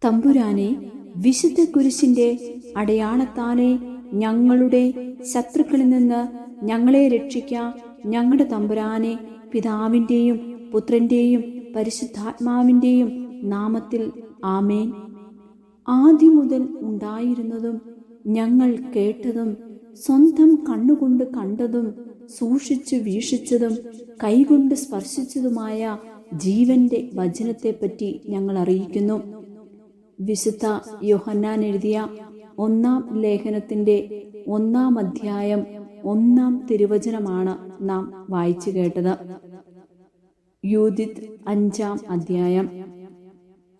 തമ്പുരാനെ, വിശുദ്ധ കുരിശിന്റെ അടയാളത്താലെ ഞങ്ങളുടെ ശത്രുക്കളിൽ നിന്ന് ഞങ്ങളെ രക്ഷിക്ക. ഞങ്ങളുടെ തമ്പുരാനെ, പിതാവിൻ്റെയും പുത്രൻ്റെയും പരിശുദ്ധാത്മാവിൻ്റെയും നാമത്തിൽ ആമേൻ. ആദ്യം മുതൽ ഉണ്ടായിരുന്നതും ഞങ്ങൾ കേട്ടതും സ്വന്തം കണ്ണുകൊണ്ട് കണ്ടതും സൂക്ഷിച്ചു വീക്ഷിച്ചതും കൈകൊണ്ട് സ്പർശിച്ചതുമായ ജീവന്റെ വചനത്തെപ്പറ്റി ഞങ്ങൾ അറിയിക്കുന്നു. വിശുദ്ധ യോഹന്നാൻ എഴുതിയ 1-ാം ലേഖനത്തിന്റെ 1-ാം അധ്യായം 1-ാം തിരുവചനമാണ് നാം വായിച്ചു കേട്ടത്. യൂദിത്ത് 5-ാം അധ്യായം.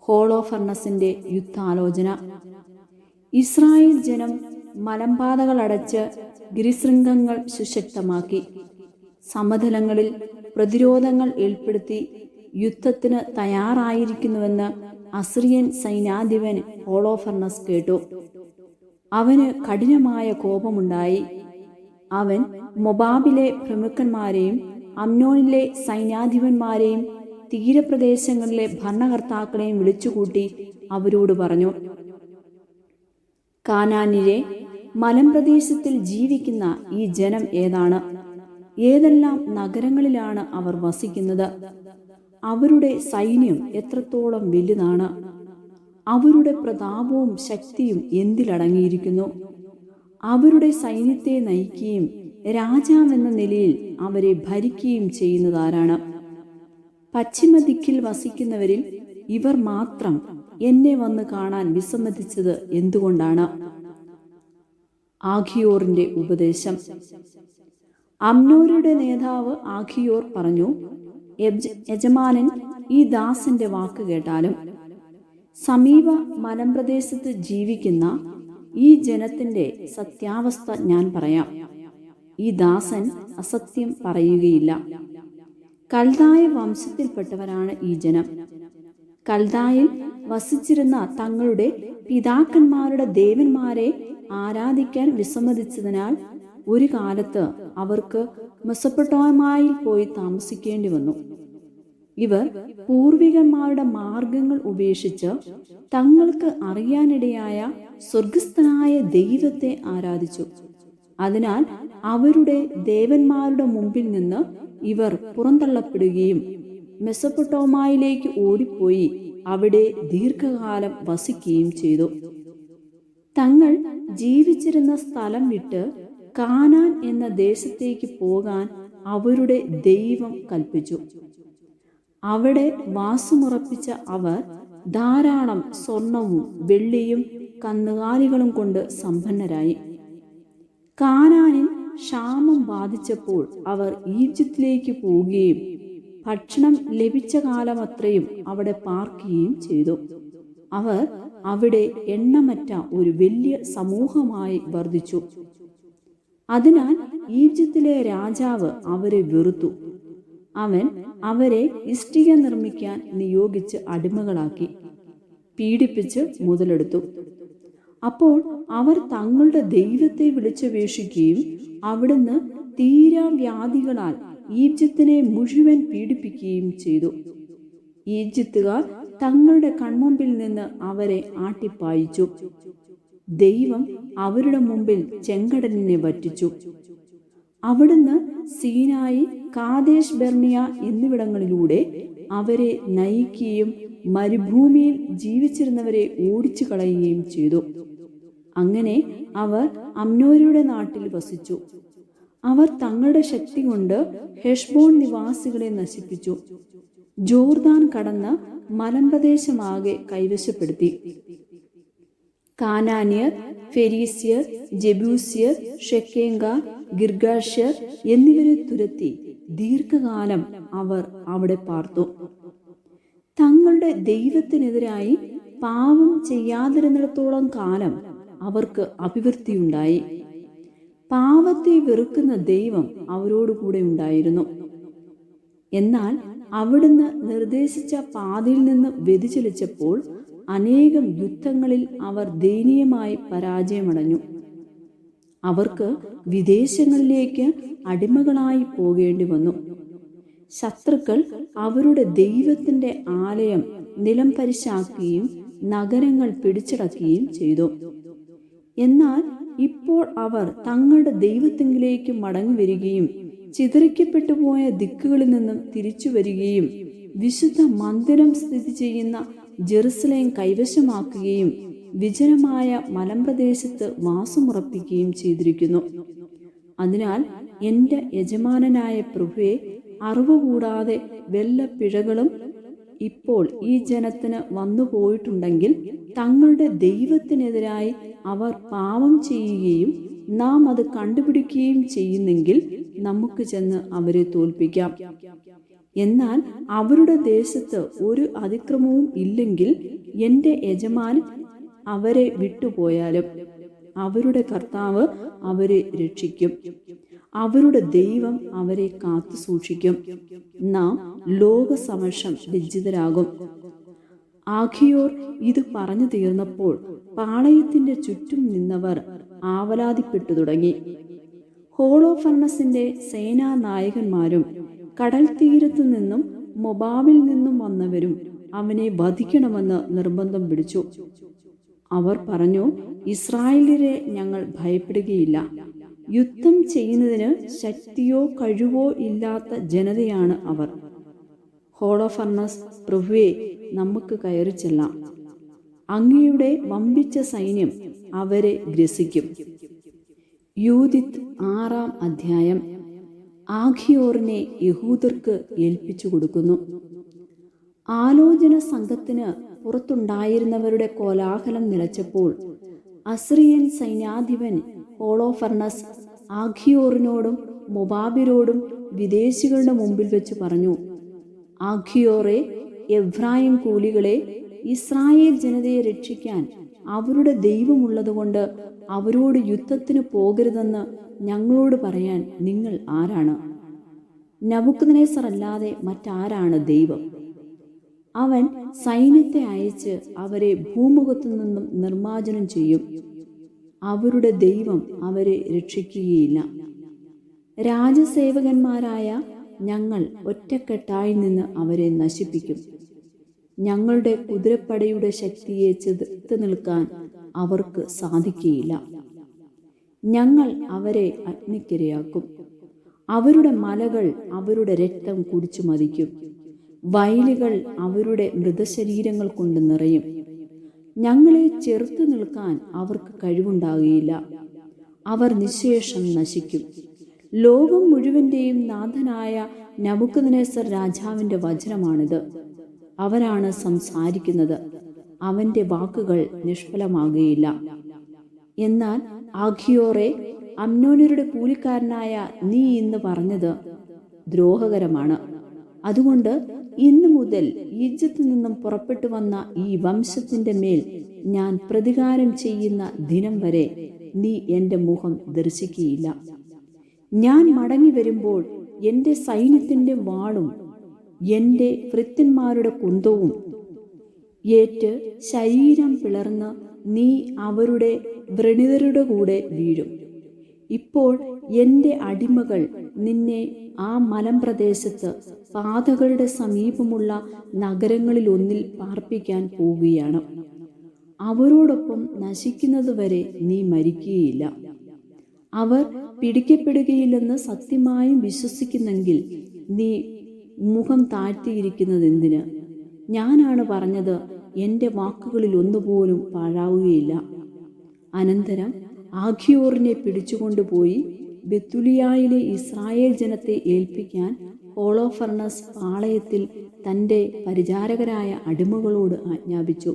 ഹോളോഫർണസിന്റെ യുദ്ധാലോചന. ഇസ്രായേൽ ജനം മലമ്പാതകൾ അടച്ച് ഗിരിശൃംഗങ്ങൾ സുശക്തമാക്കി സമതലങ്ങളിൽ പ്രതിരോധങ്ങൾ ഏർപ്പെടുത്തി യുദ്ധത്തിന് തയ്യാറായിരിക്കുന്നുവെന്ന് അസിറിയൻ സൈന്യാധിപൻ ഹോളോഫർണസ് കേട്ടു. അവന് കഠിനമായ കോപമുണ്ടായി. അവൻ മൊബാബിലെ പ്രമുഖന്മാരെയും അമ്നോനിലെ സൈന്യാധിപന്മാരെയും തീരപ്രദേശങ്ങളിലെ ഭരണകർത്താക്കളെയും വിളിച്ചുകൂട്ടി അവരോട് പറഞ്ഞു, കാനാനിലെ മലമ്പ്രദേശത്തിൽ ജീവിക്കുന്ന ഈ ജനം ഏതാണ്? ഏതെല്ലാം നഗരങ്ങളിലാണ് അവർ വസിക്കുന്നത്? അവരുടെ സൈന്യം എത്രത്തോളം വലുതാണ്? അവരുടെ പ്രതാപവും ശക്തിയും എന്തിലടങ്ങിയിരിക്കുന്നു? അവരുടെ സൈന്യത്തെ നയിക്കുകയും രാജാവെന്ന നിലയിൽ അവരെ ഭരിക്കുകയും ചെയ്യുന്നതാരാണ്? പശ്ചിമദിക്കിൽ വസിക്കുന്നവരിൽ ഇവർ മാത്രം എന്നെ വന്ന് കാണാൻ വിസമ്മതിച്ചത് എന്തുകൊണ്ടാണ്? ആഖിയോറിന്റെ ഉപദേശം. അമ്നോരുടെ നേതാവ് ആഖിയോർ പറഞ്ഞു, യജമാനൻ ഈ ദാസന്റെ വാക്ക് കേട്ടാലും. സമീപ മലമ്പ്രദേശത്ത് ജീവിക്കുന്ന ഈ ജനത്തിന്റെ സത്യാവസ്ഥ ഞാൻ പറയാം. ഈ ദാസൻ അസത്യം പറയുകയില്ല. കൽദായ വംശത്തിൽപ്പെട്ടവരാണ് ഈ ജനം. കൽദായിൽ വസിച്ചിരുന്ന തങ്ങളുടെ പിതാക്കന്മാരുടെ ദേവന്മാരെ ആരാധിക്കാൻ വിസമ്മതിച്ചതിനാൽ ഒരു കാലത്ത് അവർക്ക് മെസൊപ്പൊട്ടാമിയയിൽ പോയി താമസിക്കേണ്ടി വന്നു. ഇവർ പൂർവികന്മാരുടെ മാർഗങ്ങൾ ഉപേക്ഷിച്ച് തങ്ങൾക്ക് അറിയാനിടയായ സ്വർഗസ്ഥനായ ദൈവത്തെ ആരാധിച്ചു. അതിനാൽ അവരുടെ ദേവന്മാരുടെ മുമ്പിൽ നിന്ന് ഇവർ പുറന്തള്ളപ്പെടുകയും മെസൊപ്പൊട്ടാമിയയിലേക്ക് ഓടിപ്പോയി അവിടെ ദീർഘകാലം വസിക്കുകയും ചെയ്തു. തങ്ങൾ ജീവിച്ചിരുന്ന സ്ഥലം വിട്ട് കാനാൻ എന്ന ദേശത്തേക്ക് പോകാൻ അവരുടെ ദൈവം കൽപ്പിച്ചു. അവിടെ വാസമുറപ്പിച്ച അവർ ധാരാളം സ്വർണവും വെള്ളിയും കന്നുകാലികളും കൊണ്ട് സമ്പന്നരായി. കാനാനിൽ ക്ഷാമം ബാധിച്ചപ്പോൾ അവർ ഈജിപ്തിലേക്ക് പോവുകയും ഭക്ഷണം ലഭിച്ച കാലമത്രയും അവിടെ പാർക്കുകയും ചെയ്തു. അവർ അവിടെ എണ്ണമറ്റ ഒരു വലിയ സമൂഹമായി വർദ്ധിച്ചു. അതിനാൽ ഈജിപ്തിലെ രാജാവ് അവരെ വെറുത്തു. അവൻ അവരെ ഇഷ്ടിക നിർമ്മിക്കാൻ നിയോഗിച്ച് അടിമകളാക്കി പീഡിപ്പിച്ച് മുതലെടുത്തു. അപ്പോൾ അവർ തങ്ങളുടെ ദൈവത്തെ വിളിച്ചപേക്ഷിക്കുകയും അവിടുന്ന് തീരാവ്യാധികളാൽ ഈജിപ്തിനെ മുഴുവൻ പീഡിപ്പിക്കുകയും ചെയ്തു. ഈജിപ്തുകാർ തങ്ങളുടെ കൺമുമ്പിൽ നിന്ന് അവരെ ആട്ടിപ്പായിച്ചു. ദൈവം അവരുടെ മുമ്പിൽ ചെങ്കടലിനെ വറ്റിച്ചു. അവിടുന്ന് സീനായി, കാദേശ് ബർണിയ എന്നിവിടങ്ങളിലൂടെ അവരെ നയിക്കുകയും മരുഭൂമിയിൽ ജീവിച്ചിരുന്നവരെ ഓടിച്ചു കളയുകയും ചെയ്തു. അങ്ങനെ അവർ അമ്നോരുടെ നാട്ടിൽ വസിച്ചു. അവർ തങ്ങളുടെ ശക്തി കൊണ്ട് ഹെഷ്ബോൺ നിവാസികളെ നശിപ്പിച്ചു. ജോർദാൻ കടന്ന് മലമ്പ്രദേശമാകെ കൈവശപ്പെടുത്തി. കാനാന്യർ, ഫെരീസ്യർ, ജെബൂസ്യർ, ഷെക്കേങ്കാർ, ഗിർഗാഷ്യർ എന്നിവരെ തുരത്തി ദീർഘകാലം അവർ അവിടെ പാർത്തു. തങ്ങളുടെ ദൈവത്തിനെതിരായി പാപം ചെയ്യാതിരുന്നിടത്തോളം കാലം അവർക്ക് അഭിവൃദ്ധിയുണ്ടായി. പാവത്തെ വെറുക്കുന്ന ദൈവം അവരോടുകൂടെ ഉണ്ടായിരുന്നു. എന്നാൽ അവിടുന്ന് നിർദ്ദേശിച്ച പാതയിൽ നിന്ന് വ്യതിചലിച്ചപ്പോൾ അനേകം യുദ്ധങ്ങളിൽ അവർ ദയനീയമായി പരാജയമടഞ്ഞു. അവർക്ക് വിദേശങ്ങളിലേക്ക് അടിമകളായി പോകേണ്ടി വന്നു. ശത്രുക്കൾ അവരുടെ ദൈവത്തിന്റെ ആലയം നിലം പരിശാക്കുകയും നഗരങ്ങൾ പിടിച്ചടക്കുകയും ചെയ്തു. എന്നാൽ ഇപ്പോൾ അവർ തങ്ങളുടെ ദൈവത്തിങ്കിലേക്ക് മടങ്ങി വരികയും ചിതറിക്കപ്പെട്ടുപോയ ദിക്കുകളിൽ നിന്നും തിരിച്ചു വരികയും വിശുദ്ധ മന്ദിരം സ്ഥിതി ചെയ്യുന്ന ജെറുസലേം കൈവശമാക്കുകയും വിജനമായ മലമ്പ്രദേശത്ത് വാസമുറപ്പിക്കുകയും ചെയ്തിരിക്കുന്നു. അതിനാൽ എൻ്റെ യജമാനനായ പ്രഭുവെ, അറിവ് കൂടാതെ വല്ല പിഴകളും ഇപ്പോൾ ഈ ജനത്തിന് വന്നുപോയിട്ടുണ്ടെങ്കിൽ തങ്ങളുടെ ദൈവത്തിനെതിരായി അവർ പാപം ചെയ്യുകയും നാം അത് കണ്ടുപിടിക്കുകയും ചെയ്യുന്നെങ്കിൽ നമുക്ക് ചെന്ന് അവരെ തോൽപ്പിക്കാം. എന്നാൽ അവരുടെ ദേശത്ത് ഒരു അതിക്രമവും ഇല്ലെങ്കിൽ എൻ്റെ യജമാൻ അവരെ വിട്ടുപോയാലും അവരുടെ കർത്താവ് അവരെ രക്ഷിക്കും, അവരുടെ ദൈവം അവരെ കാത്തു സൂക്ഷിക്കും. നാം ലോകസമക്ഷം ലജ്ജിതരാകും. ആഖിയോർ ഇത് പറഞ്ഞു തീർന്നപ്പോൾ പാളയത്തിന്റെ ചുറ്റും നിന്നവർ ആവലാതിപ്പെട്ടു തുടങ്ങി. ഹോളോഫർണസിന്റെ സേനാനായകന്മാരും കടൽ തീരത്തു നിന്നും മൊബാബിൽ നിന്നും വന്നവരും അവനെ വധിക്കണമെന്ന് നിർബന്ധം പിടിച്ചു. അവർ പറഞ്ഞു, ഇസ്രായേലിനെ ഞങ്ങൾ ഭയപ്പെടുകയില്ല. യുദ്ധം ചെയ്യുന്നതിന് ശക്തിയോ കഴിവോ ഇല്ലാത്ത ജനതയാണ് അവർ. ഹോളോഫർണസ്, പ്രഭുവേ, നമുക്ക് കയറി ചെല്ലാം. അങ്ങയുടെ വമ്പിച്ച സൈന്യം അവരെ ഗ്രസിക്കും. യൂദിത്ത് 6-ാം അധ്യായം. ആഖിയോറിനെ യഹൂദർക്ക് ഏൽപ്പിച്ചു കൊടുക്കുന്നു. ആലോചന സംഘത്തിന് പുറത്തുണ്ടായിരുന്നവരുടെ കോലാഹലം നിലച്ചപ്പോൾ അസ്രിയൻ സൈന്യാധിപൻ ഹോളോഫർണസ് ആഖിയോറിനോടും മൊബാബിരോടും വിദേശികളുടെ മുമ്പിൽ വെച്ച് പറഞ്ഞു, ആഖിയോറെ, എഫ്രായിം കൂലികളെ, ഇസ്രായേൽ ജനതയെ രക്ഷിക്കാൻ അവരുടെ ദൈവമുള്ളതുകൊണ്ട് അവരോട് യുദ്ധത്തിന് പോകരുതെന്ന് ഞങ്ങളോട് പറയാൻ നിങ്ങൾ ആരാണ്? നബൂഖദ്നേസർ അല്ലാതെ മറ്റാരാണ് ദൈവം? അവൻ സൈന്യത്തെ അയച്ച് അവരെ ഭൂമുഖത്തു നിന്നും നിർമ്മാർജ്ജനം ചെയ്യും. അവരുടെ ദൈവം അവരെ രക്ഷിക്കുകയില്ല. രാജസേവകന്മാരായ ഞങ്ങൾ ഒറ്റക്കെട്ടായി നിന്ന് അവരെ നശിപ്പിക്കും. ഞങ്ങളുടെ കുതിരപ്പടയുടെ ശക്തിയെ ചെറുത്ത് നിൽക്കാൻ അവർക്ക് സാധിക്കുകയില്ല. ഞങ്ങൾ അവരെ അഗ്നിക്കിരയാക്കും. അവരുടെ മലകൾ അവരുടെ രക്തം കുടിച്ചു മതിക്കും. വയലുകൾ അവരുടെ മൃതശരീരങ്ങൾ കൊണ്ട് നിറയും. ഞങ്ങളെ ചെറുത്തു നിൽക്കാൻ അവർക്ക് കഴിവുണ്ടാകുകയില്ല. അവർ നിശേഷം നശിക്കും. ലോകം മുഴുവൻ്റെയും നാഥനായ നബൂഖദ്നേസർ രാജാവിൻ്റെ വചനമാണിത്. അവനാണ് സംസാരിക്കുന്നത്. അവൻ്റെ വാക്കുകൾ നിഷ്ഫലമാകുകയില്ല. എന്നാൽ ആഖിയോറെ, അമ്നോന്യരുടെ കൂലിക്കാരനായ നീ ഇന്ന് പറഞ്ഞത് ദ്രോഹകരമാണ്. അതുകൊണ്ട് ഇന്നു മുതൽ ഈജിപ്തിൽ നിന്നും പുറപ്പെട്ടു വന്ന ഈ വംശത്തിൻ്റെ മേൽ ഞാൻ പ്രതികാരം ചെയ്യുന്ന ദിനം വരെ നീ എൻ്റെ മുഖം ദർശിക്കുകയില്ല. ഞാൻ മടങ്ങി വരുമ്പോൾ എൻ്റെ സൈന്യത്തിൻ്റെ വാളും എൻ്റെ ഭൃത്യന്മാരുടെ കുന്തവും ഏറ്റ് ശരീരം പിളർന്ന് നീ അവരുടെ വ്രണിതരുടെ കൂടെ വീഴും. ഇപ്പോൾ എൻ്റെ അടിമകൾ നിന്നെ ആ മലമ്പ്രദേശത്ത് പാതകളുടെ സമീപമുള്ള നഗരങ്ങളിലൊന്നിൽ പാർപ്പിക്കാൻ പോവുകയാണ്. അവരോടൊപ്പം നശിക്കുന്നതുവരെ നീ മരിക്കുകയില്ല. അവർ പിടിക്കപ്പെടുകയില്ലെന്ന് സത്യമായും വിശ്വസിക്കുന്നെങ്കിൽ നീ മുഖം താഴ്ത്തിയിരിക്കുന്നതെന്തിന്? ഞാനാണ് പറഞ്ഞത്, എൻ്റെ വാക്കുകളിൽ ഒന്നുപോലും പാഴാവുകയില്ല. അനന്തരം ആഖിയോറിനെ പിടിച്ചുകൊണ്ടുപോയി ബെത്തുലിയായിലെ ഇസ്രായേൽ ജനത്തെ ഏൽപ്പിക്കാൻ ഹോളോഫർണസ് പാളയത്തിൽ തൻ്റെ പരിചാരകരായ അടിമകളോട് ആജ്ഞാപിച്ചു.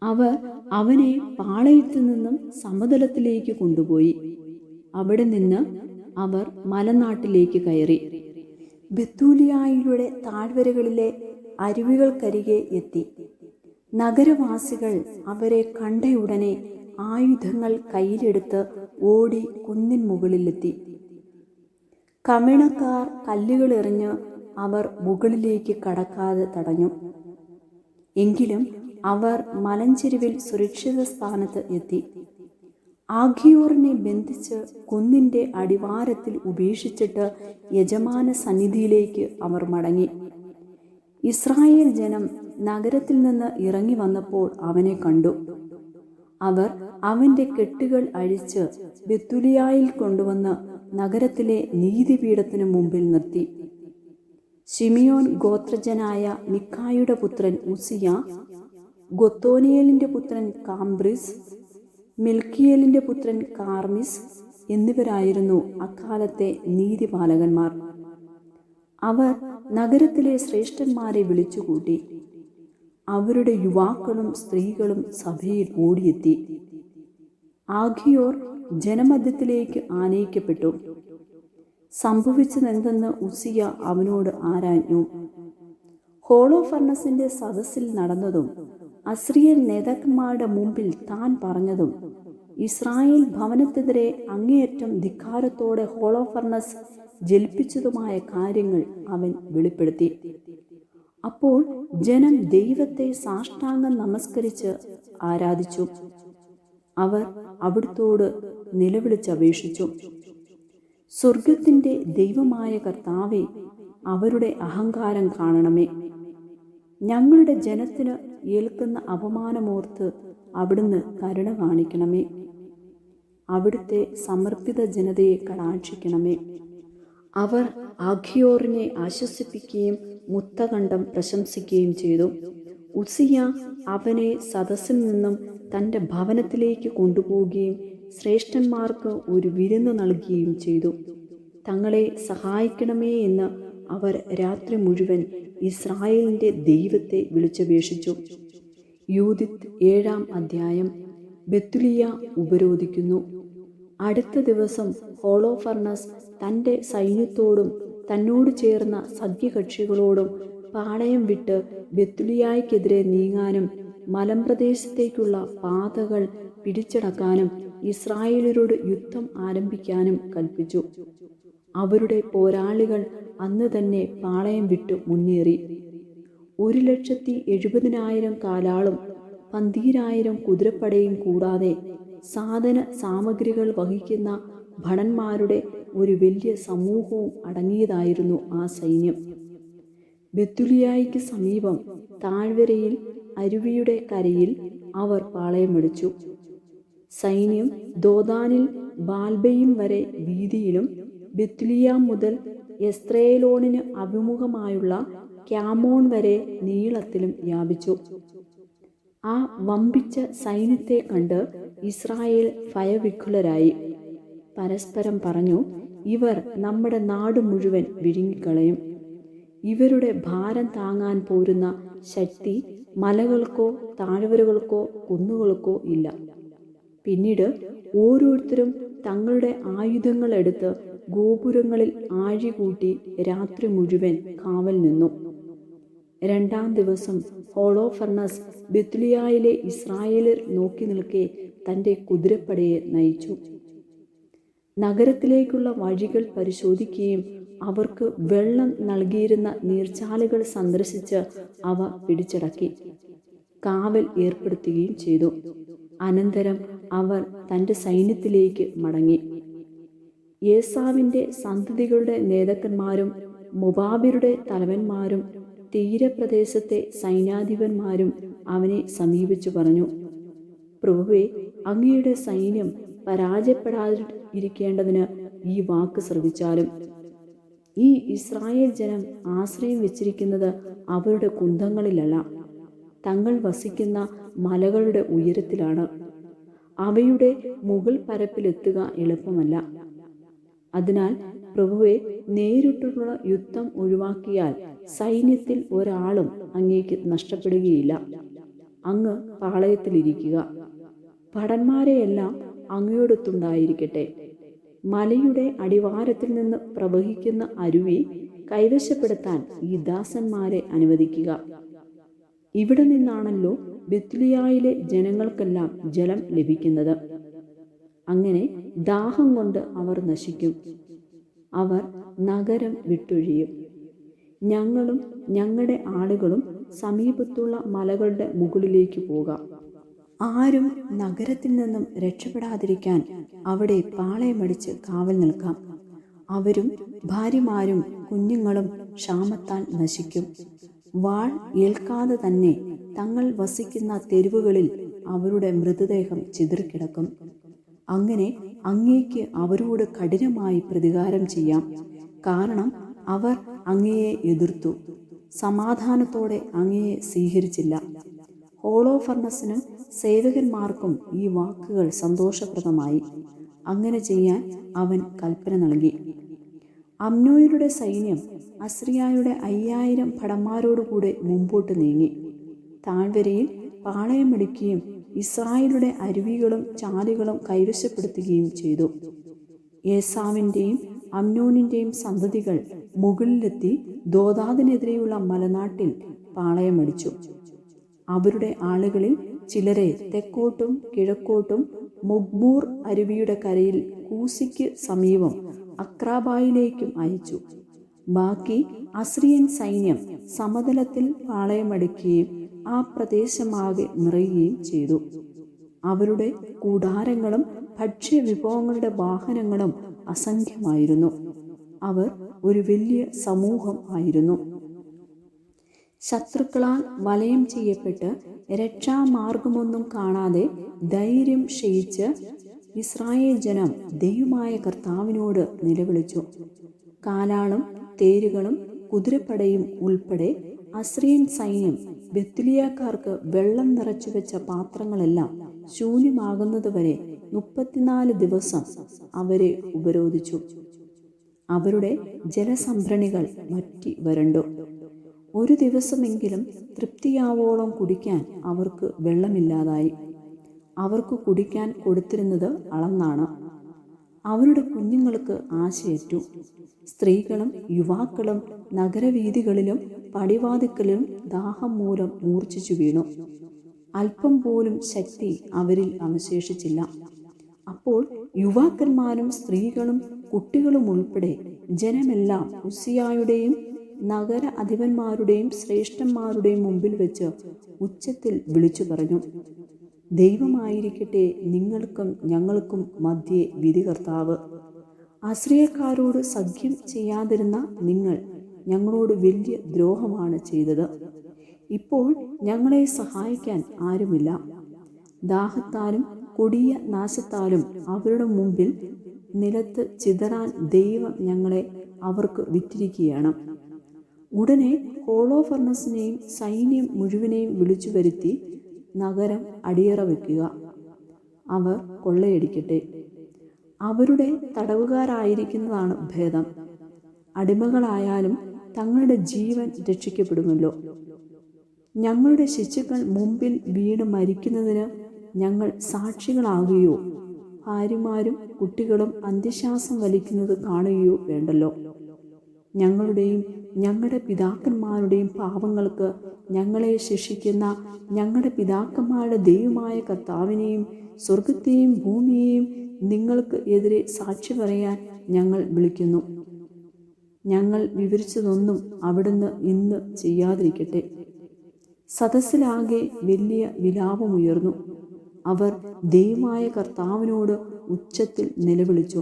അവർ അവനെ പാളയത്തിൽ നിന്നും സമതലത്തിലേക്ക് കൊണ്ടുപോയി. അവിടെ നിന്ന് അവർ മലനാട്ടിലേക്ക് കയറി ബെത്തൂലിയായിലൂടെ താഴ്വരകളിലെ അരുവികൾക്കരികെ എത്തി. നഗരവാസികൾ അവരെ കണ്ടയുടനെ ആയുധങ്ങൾ കയ്യിലെടുത്ത് ഓടി കുന്നിൻ മുകളിലെത്തി. കമിണക്കാർ കല്ലുകളെറിഞ്ഞ് അവർ മുകളിലേക്ക് കടക്കാതെ തടഞ്ഞു. എങ്കിലും അവർ മലഞ്ചെരുവിൽ സുരക്ഷിത സ്ഥാനത്ത് എത്തി. ആഖിയോറിനെ ബന്ധിച്ച് കുന്നിൻ്റെ അടിവാരത്തിൽ ഉപേക്ഷിച്ചിട്ട് യജമാന സന്നിധിയിലേക്ക് അവർ മടങ്ങി. ഇസ്രായേൽ ജനം നഗരത്തിൽ നിന്ന് ഇറങ്ങി വന്നപ്പോൾ അവനെ കണ്ടു. അവർ അവന്റെ കെട്ടുകൾ അഴിച്ച് ബെത്തുലിയായിൽ കൊണ്ടുവന്ന് നഗരത്തിലെ നീതിപീഠത്തിനു മുമ്പിൽ നിർത്തി. ശിമിയോൻ ഗോത്രജനായ മിക്കായുടെ പുത്രൻ ഉസിയ, ഗൊത്തോനിയേലിന്റെ പുത്രൻ കാംബ്രിസ്, മിൽക്കിയേലിന്റെ പുത്രൻ കാർമിസ് എന്നിവരായിരുന്നു അക്കാലത്തെ നീതിപാലകന്മാർ. അവർ നഗരത്തിലെ ശ്രേഷ്ഠന്മാരെ വിളിച്ചുകൂട്ടി. അവരുടെ യുവാക്കളും സ്ത്രീകളും സഭയിൽ ഓടിയെത്തി. ആഖിയോർ ജനമധ്യത്തിലേക്ക് ആനയിക്കപ്പെട്ടു. സംഭവിച്ചതെന്തെന്ന് ഉസിയ അവനോട് ആരാഞ്ഞു. ഹോളോഫർണസിന്റെ സദസ്സിൽ നടന്നതും അസ്രിയൻ നേതാക്കന്മാരുടെ മുമ്പിൽ താൻ പറഞ്ഞതും ഇസ്രായേൽ ഭവനത്തിനെതിരെ അങ്ങേയറ്റം ധിക്കാരത്തോടെ ഹോളോഫർണസ് ജൽപ്പിച്ചതുമായ കാര്യങ്ങൾ അവൻ വെളിപ്പെടുത്തി. അപ്പോൾ ജനം ദൈവത്തെ സാഷ്ടാംഗം നമസ്കരിച്ച് ആരാധിച്ചു. അവർ അവിടുത്തോട് നിലവിളിച്ചപേക്ഷിച്ചു, സ്വർഗത്തിന്റെ ദൈവമായ കർത്താവേ, അവരുടെ അഹങ്കാരം കാണണമേ. ഞങ്ങളുടെ ജനത്തിന് ഏൽക്കുന്ന അപമാനമോർത്ത് അവിടുന്ന് കരുണ കാണിക്കണമേ. അവിടുത്തെ സമർപ്പിത ജനതയെ കടാക്ഷിക്കണമേ. അവർ ആഖിയോറിനെ ആശ്വസിപ്പിക്കുകയും മുത്തകണ്ഠം പ്രശംസിക്കുകയും ചെയ്തു. ഉസിയ അവനെ സദസ്സിൽ നിന്നും തൻ്റെ ഭവനത്തിലേക്ക് കൊണ്ടുപോവുകയും ശ്രേഷ്ഠന്മാർക്ക് ഒരു വിരുന്ന് നൽകുകയും ചെയ്തു. തങ്ങളെ സഹായിക്കണമേ എന്ന് അവർ രാത്രി മുഴുവൻ ഇസ്രായേലിൻ്റെ ദൈവത്തെ വിളിച്ചപേക്ഷിച്ചു. യൂദിത്ത് 7-ാം അധ്യായം. ബെത്തുലിയ ഉപരോധിക്കുന്നു. അടുത്ത ദിവസം ഹോളോഫർണസ് തൻ്റെ സൈന്യത്തോടും തന്നോട് ചേർന്ന സഖ്യകക്ഷികളോടും പാളയം വിട്ട് ബെത്തുലിയായ്ക്കെതിരെ നീങ്ങാനും മലമ്പ്രദേശത്തേക്കുള്ള പാതകൾ പിടിച്ചടക്കാനും ഇസ്രായേലരോട് യുദ്ധം ആരംഭിക്കാനും കൽപ്പിച്ചു. അവരുടെ പോരാളികൾ അന്ന് തന്നെ പാളയം വിട്ടു മുന്നേറി. 1,70,000 കാലാളും 12,000 കുതിരപ്പടയും കൂടാതെ സാധന സാമഗ്രികൾ വഹിക്കുന്ന ഭടന്മാരുടെ ഒരു വലിയ സമൂഹവും അടങ്ങിയതായിരുന്നു ആ സൈന്യം. ബെത്തുലിയായിക്ക് സമീപം താഴ്വരയിൽ അരുവിയുടെ കരയിൽ അവർ പാളയമടിച്ചു. സൈന്യം ദോദാനിൽ ബാൽബയും വരെ വീതിയിലും ബെത്തുലിയ മുതൽ എസ്ത്രേലോണിന് അഭിമുഖമായുള്ള ക്യാമോൺ വരെ നീളത്തിലും വ്യാപിച്ചു. ആ വമ്പിച്ച സൈന്യത്തെ കണ്ട് ഇസ്രായേൽ ഭയവിഹ്വലരായി. പരസ്പരം പറഞ്ഞു, ഇവർ നമ്മുടെ നാട് മുഴുവൻ വിഴുങ്ങിക്കളയും. ഇവരുടെ ഭാരം താങ്ങാൻ പോരുന്ന ശക്തി മലകൾക്കോ താഴ്വരകൾക്കോ കുന്നുകൾക്കോ ഇല്ല. പിന്നീട് ഓരോരുത്തരും തങ്ങളുടെ ആയുധങ്ങൾ എടുത്ത് ഗോപുരങ്ങളിൽ ആഴികൂട്ടി രാത്രി മുഴുവൻ കാവൽ നിന്നു. 2-ാം ദിവസം ഹോളോഫർണസ് ബെത്തുലിയായിലെ ഇസ്രായേലർ നോക്കി നിൽക്കെ തൻ്റെ കുതിരപ്പടയെ നയിച്ചു. നഗരത്തിലേക്കുള്ള വഴികൾ പരിശോധിക്കുകയും അവർക്ക് വെള്ളം നൽകിയിരുന്ന നീർച്ചാലുകൾ സന്ദർശിച്ച് അവ പിടിച്ചടക്കി കാവൽ ഏർപ്പെടുത്തുകയും ചെയ്തു. അനന്തരം അവർ തൻ്റെ സൈന്യത്തിലേക്ക് മടങ്ങി. ഏസാവിൻ്റെ സന്തതികളുടെ നേതാക്കന്മാരും മൊബാബിരുടെ തലവന്മാരും തീരപ്രദേശത്തെ സൈന്യാധിപന്മാരും അവനെ സമീപിച്ചു പറഞ്ഞു, പ്രഭുവേ, അങ്ങയുടെ സൈന്യം പരാജയപ്പെടാതിരിക്കേണ്ടതിന് ഈ വാക്ക് ശ്രവിച്ചാലും. ഈ ഇസ്രായേൽ ജനം ആശ്രയം വെച്ചിരിക്കുന്നത് അവരുടെ കുന്തങ്ങളിലല്ല, തങ്ങൾ വസിക്കുന്ന മലകളുടെ ഉയരത്തിലാണ്. അവയുടെ മുകൾ പരപ്പിലെത്തുക എളുപ്പമല്ല. അതിനാൽ പ്രഭുവെ, നേരിട്ടുള്ള യുദ്ധം ഒഴിവാക്കിയാൽ സൈന്യത്തിൽ ഒരാളും അങ്ങേക്ക് നഷ്ടപ്പെടുകയില്ല. അങ്ങ് പാളയത്തിലിരിക്കുക. ഭടന്മാരെയെല്ലാം അങ്ങയോടൊത്തുണ്ടായിരിക്കട്ടെ. മലയുടെ അടിവാരത്തിൽ നിന്ന് പ്രവഹിക്കുന്ന അരുവി കൈവശപ്പെടുത്താൻ ഈ ദാസന്മാരെ അനുവദിക്കുക. ഇവിടെ നിന്നാണല്ലോ ബെത്തുലിയായിലെ ജനങ്ങൾക്കെല്ലാം ജലം ലഭിക്കുന്നത്. അങ്ങനെ ദാഹം കൊണ്ട് അവർ നശിക്കും. അവർ നഗരം വിട്ടൊഴിയും. ഞങ്ങളും ഞങ്ങളുടെ ആളുകളും സമീപത്തുള്ള മലകളുടെ മുകളിലേക്ക് പോകാം. ആരും നഗരത്തിൽ നിന്നും രക്ഷപ്പെടാതിരിക്കാൻ അവിടെ പാളയമടിച്ച് കാവൽ നിൽക്കാം. അവരും ഭാര്യമാരും കുഞ്ഞുങ്ങളും ക്ഷാമത്താൽ നശിക്കും. വാൾ ഏൽക്കാതെ തന്നെ തങ്ങൾ വസിക്കുന്ന തെരുവുകളിൽ അവരുടെ മൃതദേഹം ചിതറിക്കിടക്കും. അങ്ങനെ അങ്ങേക്ക് അവരോട് കഠിനമായി പ്രതികാരം ചെയ്യാം. കാരണം അവർ അങ്ങയെ എതിർത്തു, സമാധാനത്തോടെ അങ്ങയെ സ്വീകരിച്ചില്ല. ഹോളോഫർണസിനും സേവകന്മാർക്കും ഈ വാക്കുകൾ സന്തോഷപ്രദമായി. അങ്ങനെ ചെയ്യാൻ അവൻ കൽപ്പന നൽകി. അമ്നോന്യരുടെ സൈന്യം അസ്രിയായുടെ 5000 ഭടന്മാരോടുകൂടെ മുമ്പോട്ട് നീങ്ങി താഴ്വരയിൽ പാളയമടിക്കുകയും ഇസ്രായേലുടെ അരുവികളും ചാലുകളും കൈവശപ്പെടുത്തുകയും ചെയ്തു. ഏസാവിൻ്റെയും അമ്നോനിൻ്റെയും സന്തതികൾ മുകളിലെത്തി ദോദാദിനെതിരെയുള്ള മലനാട്ടിൽ പാളയമടിച്ചു. അവരുടെ ആളുകളിൽ ചിലരെ തെക്കോട്ടും കിഴക്കോട്ടും മുഗ്മൂർ അരുവിയുടെ കരയിൽ കൂസിക്ക് സമീപം അക്രാബായിലേക്കും അയച്ചു. ബാക്കി അസ്രിയൻ സൈന്യം സമതലത്തിൽ പാളയമടിക്കുകയും ആ പ്രദേശമാകെ നിറയുകയും ചെയ്തു. അവരുടെ കൂടാരങ്ങളും ഭക്ഷ്യവിഭവങ്ങളുടെ വാഹനങ്ങളും അസംഖ്യമായിരുന്നു. അവർ ഒരു വലിയ സമൂഹം ആയിരുന്നു. ശത്രുക്കളാൽ വലയം ചെയ്യപ്പെട്ട് രക്ഷാമാർഗമൊന്നും കാണാതെ ധൈര്യം ക്ഷയിച്ച് ഇസ്രായേൽ ജനം ദൈവമായ കർത്താവിനോട് നിലവിളിച്ചു. കാലാളും തേരുകളും കുതിരപ്പടയും ഉൾപ്പെടെ അസ്രിയൻ സൈന്യം ബെത്ലിയാക്കാർക്ക് വെള്ളം നിറച്ചു വെച്ച പാത്രങ്ങളെല്ലാം ശൂന്യമാകുന്നതുവരെ 34 ദിവസം അവരെ ഉപരോധിച്ചു. അവരുടെ ജലസംഭരണികൾ വറ്റി വരണ്ടു. ഒരു ദിവസമെങ്കിലും തൃപ്തിയാവോളം കുടിക്കാൻ അവർക്ക് വെള്ളമില്ലാതായി. അവർക്ക് കുടിക്കാൻ കൊടുത്തിരുന്നത് അളന്നാണ്. അവരുടെ കുഞ്ഞുങ്ങൾക്ക് ആശയറ്റു. സ്ത്രീകളും യുവാക്കളും നഗരവീഥികളിലും പടിവാതിക്കലും ദാഹം മൂലം മൂർച്ഛിച്ചു വീണു. അല്പം പോലും ശക്തി അവരിൽ അവശേഷിച്ചില്ല. അപ്പോൾ യുവാക്കന്മാരും സ്ത്രീകളും കുട്ടികളും ഉൾപ്പെടെ ജനമെല്ലാം ഉസ്സിയായുടെയും നഗര അധിപന്മാരുടെയും ശ്രേഷ്ഠന്മാരുടെയും മുമ്പിൽ വെച്ച് ഉച്ചത്തിൽ വിളിച്ചു പറഞ്ഞു, ദൈവമായിരിക്കട്ടെ നിങ്ങൾക്കും ഞങ്ങൾക്കും മധ്യേ വിധികർത്താവ്. അസ്രിയക്കാരോട് സഖ്യം ചെയ്യാതിരുന്ന നിങ്ങൾ ഞങ്ങളോട് വലിയ ദ്രോഹമാണ് ചെയ്തത്. ഇപ്പോൾ ഞങ്ങളെ സഹായിക്കാൻ ആരുമില്ല. ദാഹത്താലും കൊടിയ നാശത്താലും അവരുടെ മുമ്പിൽ നിലത്ത് ചിതറാൻ ദൈവം ഞങ്ങളെ അവർക്ക് വിറ്റിരിക്കുകയാണ്. ഉടനെ ഹോളോഫർണസിനെയും സൈന്യം മുഴുവനെയും വിളിച്ചു വരുത്തി നഗരം അടിയറ വയ്ക്കുക. അവർ കൊള്ളയടിക്കട്ടെ. അവരുടെ തടവുകാരായിരിക്കുന്നതാണ് ഭേദം. അടിമകളായാലും തങ്ങളുടെ ജീവൻ രക്ഷിക്കപ്പെടുമല്ലോ. ഞങ്ങളുടെ ശിശുക്കൾ മുമ്പിൽ വീണ് മരിക്കുന്നതിന് ഞങ്ങൾ സാക്ഷികളാകുകയോ ഭാര്യമാരും കുട്ടികളും അന്ത്യശ്വാസം വലിക്കുന്നത് കാണുകയോ വേണ്ടല്ലോ. ഞങ്ങളുടെയും ഞങ്ങളുടെ പിതാക്കന്മാരുടെയും പാപങ്ങൾക്ക് ഞങ്ങളെ ശിക്ഷിക്കുന്ന ഞങ്ങളുടെ പിതാക്കന്മാരുടെ ദൈവമായ കർത്താവിനെയും സ്വർഗത്തെയും ഭൂമിയെയും നിങ്ങൾക്ക് എതിരെ സാക്ഷി പറയാൻ ഞങ്ങൾ വിളിക്കുന്നു. ഞങ്ങൾ വിവരിച്ചതൊന്നും അവിടുന്ന് ഇന്ന് ചെയ്യാതിരിക്കട്ടെ. സദസ്സിലാകെ വലിയ വിലാപമുയർന്നു. അവർ ദൈവമായ കർത്താവിനോട് ഉച്ചത്തിൽ നിലവിളിച്ചു.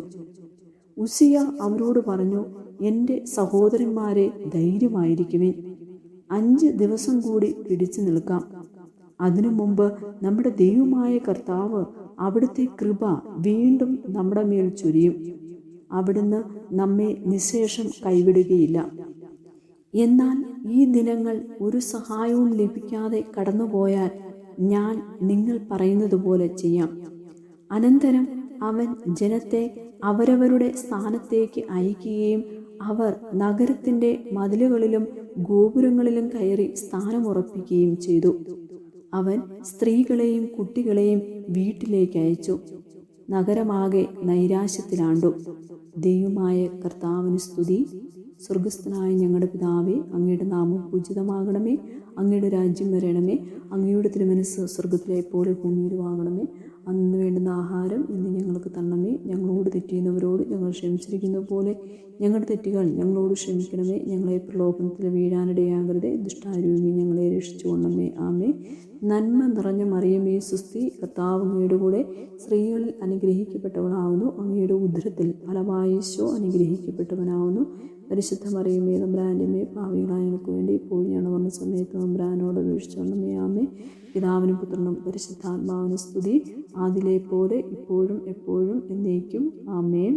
ഉസ്സിയ അവരോട് പറഞ്ഞു, എൻ്റെ സഹോദരന്മാരെ, ധൈര്യമായിരിക്കുവിൻ. 5 ദിവസം കൂടി പിടിച്ചു നിൽക്കാം. അതിനു മുമ്പ് നമ്മുടെ ദൈവമായ കർത്താവ് അവിടുത്തെ കൃപ വീണ്ടും നമ്മുടെ മേൽ ചൊരിയും. അവിടുന്ന് നമ്മെ നിശേഷം കൈവിടുകയില്ല. എന്നാൽ ഈ ദിനങ്ങൾ ഒരു സഹായവും ലഭിക്കാതെ കടന്നുപോയാൽ ഞാൻ നിങ്ങൾ പറയുന്നത് പോലെ ചെയ്യാം. അനന്തരം അവൻ ജനത്തെ അവരവരുടെ സ്ഥാനത്തേക്ക് അയക്കുകയും അവർ നഗരത്തിൻ്റെ മതിലുകളിലും ഗോപുരങ്ങളിലും കയറി സ്ഥാനമുറപ്പിക്കുകയും ചെയ്തു. അവൻ സ്ത്രീകളെയും കുട്ടികളെയും വീട്ടിലേക്ക് അയച്ചു. നഗരമാകെ നൈരാശ്യത്തിലാണ്ടു. ദൈവമായ കർത്താവിന് സ്തുതി. സ്വർഗസ്ഥനായ ഞങ്ങളുടെ പിതാവേ, അങ്ങയുടെ നാമം പൂജിതമാകണമേ. അങ്ങയുടെ രാജ്യം വരണമേ. അങ്ങയുടെ തിരുമനസ്സ് സ്വർഗത്തിലെ പോലെ ഭൂമിയിലുമാകണമേ. അന്ന് വേണ്ടുന്ന ആഹാരം ഇന്ന് ഞങ്ങൾക്ക് തരണമേ. ഞങ്ങളോട് തെറ്റിയുന്നവരോട് ഞങ്ങൾ ക്ഷമിച്ചിരിക്കുന്ന പോലെ ഞങ്ങളുടെ തെറ്റുകൾ ഞങ്ങളോട് ക്ഷമിക്കണമേ. ഞങ്ങളെ പ്രലോഭനത്തിൽ വീഴാനിടയാകരുതേ. ദുഷ്ടാരൂപി ഞങ്ങളെ രക്ഷിച്ചു കൊള്ളണമേ. ആമേ. നന്മ നിറഞ്ഞ മറിയമേ സുസ്തി, കർത്താവ് അങ്ങയുടെ കൂടെ സ്ത്രീകളിൽ അനുഗ്രഹിക്കപ്പെട്ടവളാവുന്നു. അങ്ങയുടെ ഉദരത്തിൽ ഫലമായി ഈശോ അനുഗ്രഹിക്കപ്പെട്ടവനാവുന്നു. പരിശുദ്ധ മറിയമേ തമ്പുരാൻ്റെ അമ്മേ, പാപികളായ ഞങ്ങൾക്ക് വേണ്ടി ഇപ്പോഴും ഞങ്ങളുടെ മരണസമയത്ത് തമ്പുരാനോട് അപേക്ഷിച്ചുകൊള്ളണമേ. ആമേൻ. പിതാവിനും പുത്രനും പരിശുദ്ധാത്മാവിനും സ്തുതി, ആദിലെ പോലെ ഇപ്പോഴും എപ്പോഴും എന്നേക്കും. ആമേൻ.